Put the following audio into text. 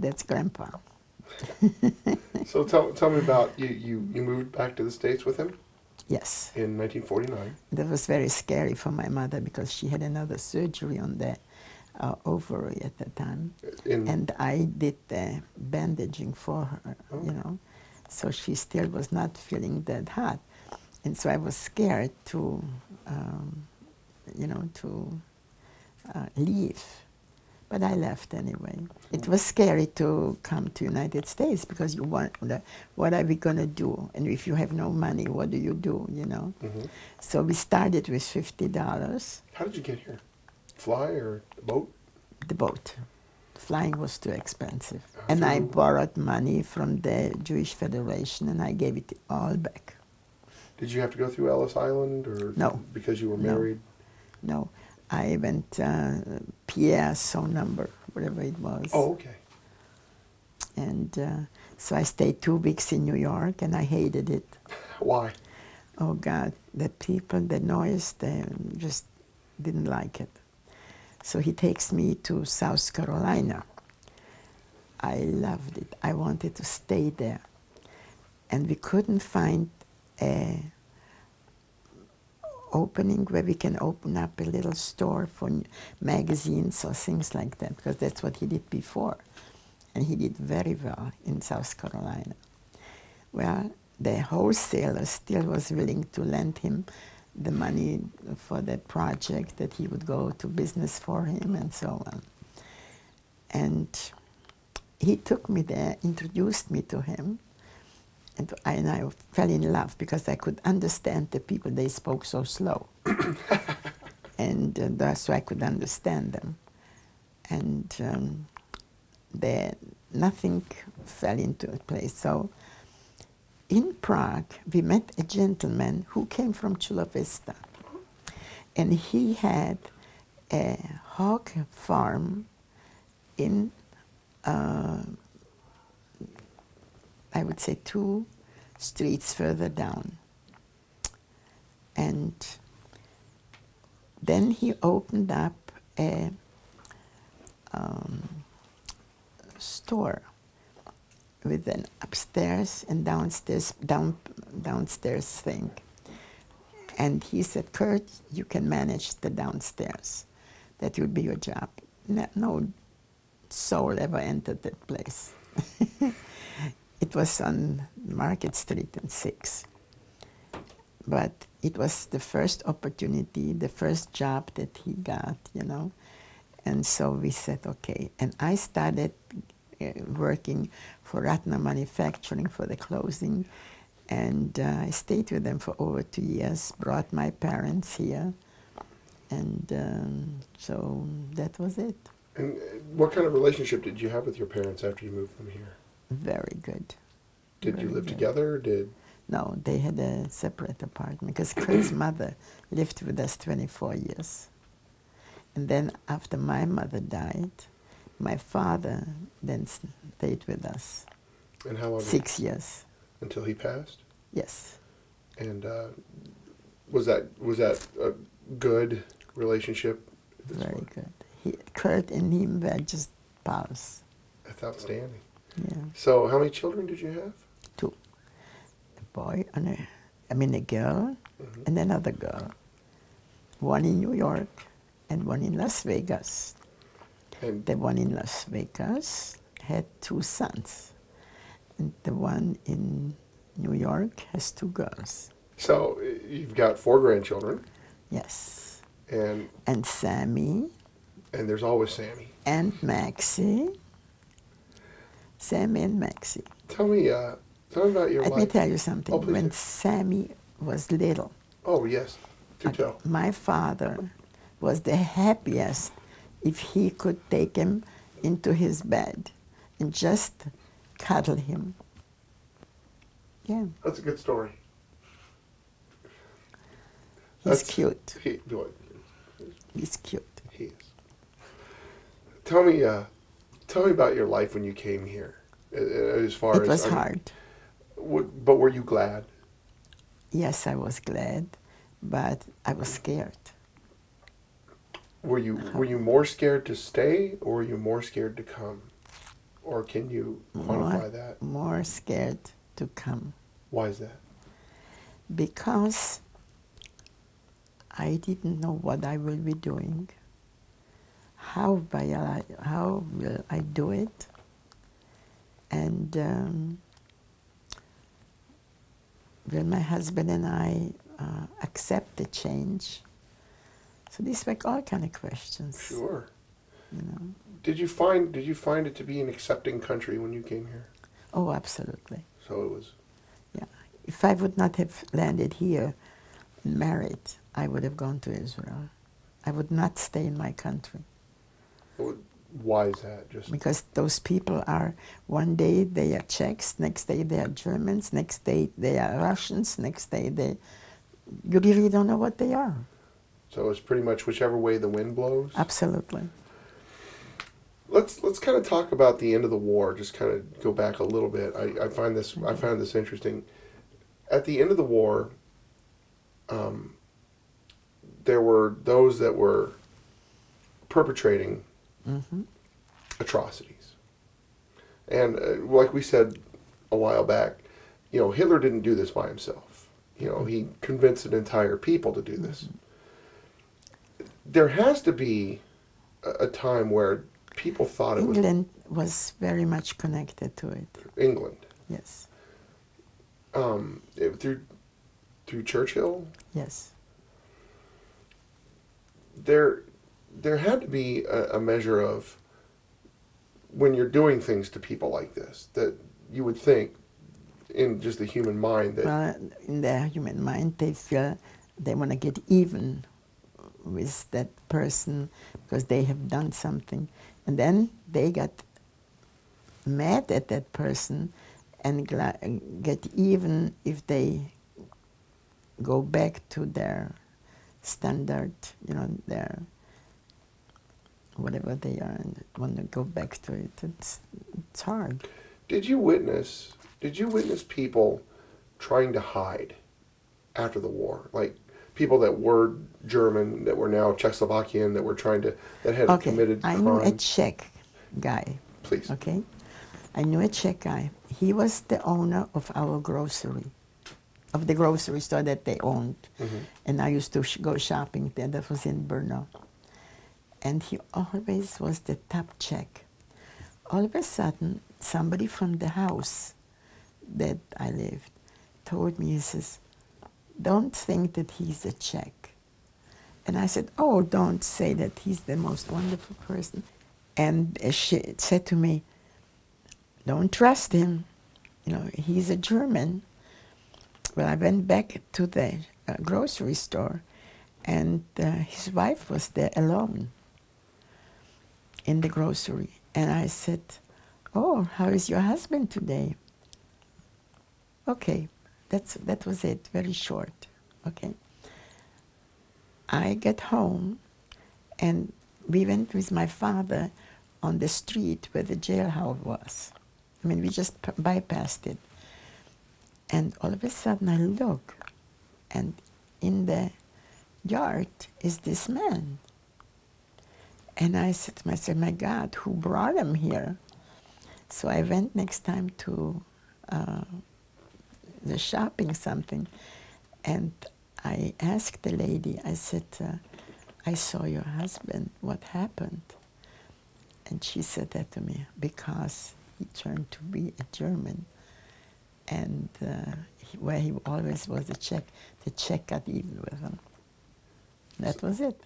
that's Grandpa. So tell me about you moved back to the States with him Yes. in 1949. That was very scary for my mother because she had another surgery on the ovary at the time. And I did the bandaging for her, you know. So she still was not feeling that hot. And so I was scared to, you know, to leave. But I left anyway. It was scary to come to United States because you wonder, what are we going to do? And if you have no money, what do, you know? So we started with $50. How did you get here? Fly or boat? The boat. Flying was too expensive. And I borrowed money from the Jewish Federation and I gave it all back. Did you have to go through Ellis Island or no, because you were married? No. I went Pierre Son number, whatever it was. Oh, okay. And so I stayed 2 weeks in New York, and I hated it. Why? Oh, God. The people, the noise, they just didn't like it. So he takes me to South Carolina. I loved it. I wanted to stay there. And we couldn't find a opening where we can open up a little store for magazines or things like that, because that's what he did before. And he did very well in South Carolina. Well, the wholesaler still was willing to lend him the money for the project, that he would go to business for him and so on. And he took me there, introduced me to him, and I fell in love because I could understand the people. They spoke so slow. And so I could understand them. And nothing fell into place. So in Prague, we met a gentleman who came from Chula Vista. And he had a hog farm in I would say 2 streets further down. And then he opened up a store with an upstairs and downstairs thing. And he said, Kurt, you can manage the downstairs. That will be your job. No soul ever entered that place. It was on Market Street in 6. But it was the first opportunity, the first job that he got, you know. And so we said, okay. And I started working for Ratner Manufacturing for the clothing. And I stayed with them for over 2 years, brought my parents here. And so that was it. And what kind of relationship did you have with your parents after you moved them here? Very good. Did you live together? Or No, they had a separate apartment because Kurt's mother lived with us 24 years. And then after my mother died, my father then stayed with us. And how long? 6 years. Until he passed? Yes. And was that a good relationship? Very good. Kurt and him were just pals. That's outstanding. Yeah. So how many children did you have? 2. A boy and a girl, and another girl. One in New York and one in Las Vegas. And the one in Las Vegas had 2 sons. And the one in New York has 2 girls. So you've got 4 grandchildren. Yes. And Sammy. And there's always Sammy. And Maxie. Sammy and Maxie. Tell me about your life. Let me tell you something. Oh, when Sammy was little. Oh, yes. Do tell. My father was the happiest if he could take him into his bed and just cuddle him. Yeah. That's a good story. He's cute. He's cute. He is. Tell me about your life when you came here. As far as it was hard. But were you glad? Yes, I was glad, but I was scared. Were you more scared to stay, or were you more scared to come? or can you quantify that? More scared to come. Why is that? Because I didn't know what I will be doing. How will I do it? And will my husband and I accept the change? So these were all kind of questions. Sure. You know. Did you find it to be an accepting country when you came here? Oh, absolutely. So it was. Yeah. If I would not have landed here and married, I would have gone to Israel. I would not stay in my country. Why is that? Just because those people are, one day they are Czechs, next day they are Germans, next day they are Russians, next day you really don't know what they are. So it's pretty much whichever way the wind blows? Absolutely. Let's kind of talk about the end of the war. Just kind of go back a little bit. I found this interesting. At the end of the war, there were those that were perpetrating atrocities, and like we said a while back, Hitler didn't do this by himself. He convinced an entire people to do this. There has to be a time where people thought England was very much connected to it. England. Yes. Through Churchill. Yes. There had to be a measure of, when you're doing things to people like this, that you would think in just the human mind that... Well, in their human mind, they feel they want to get even with that person because they have done something. And then they got mad at that person and get even if they go back to their standard, their whatever they are, and want to go back to it. It's hard. Did you witness people trying to hide after the war? Like people that were German, that were now Czechoslovakian, that had committed crimes? I knew a Czech guy. Please. Okay? I knew a Czech guy. He was the owner of our grocery, of the grocery store that they owned. And I used to go shopping there. That was in Brno. And he always was the top Czech. All of a sudden, somebody from the house that I lived told me, he says, "Don't think that he's a Czech." And I said, "Oh, don't say that, he's the most wonderful person." And she said to me, "Don't trust him, he's a German." Well, I went back to the grocery store, and his wife was there alone in the grocery. And I said, "Oh, how is your husband today?" Okay, that was it, very short, okay. I get home, and we went with my father on the street where the jailhouse was. I mean, we just bypassed it. And all of a sudden I look, and in the yard is this man. And I said to myself, "My God, who brought him here?" So I went next time to the shopping something, and I asked the lady, I said, "I saw your husband, what happened?" And she said that to me, because he turned to be a German, and where he always was a Czech, the Czech got even with him. That was it.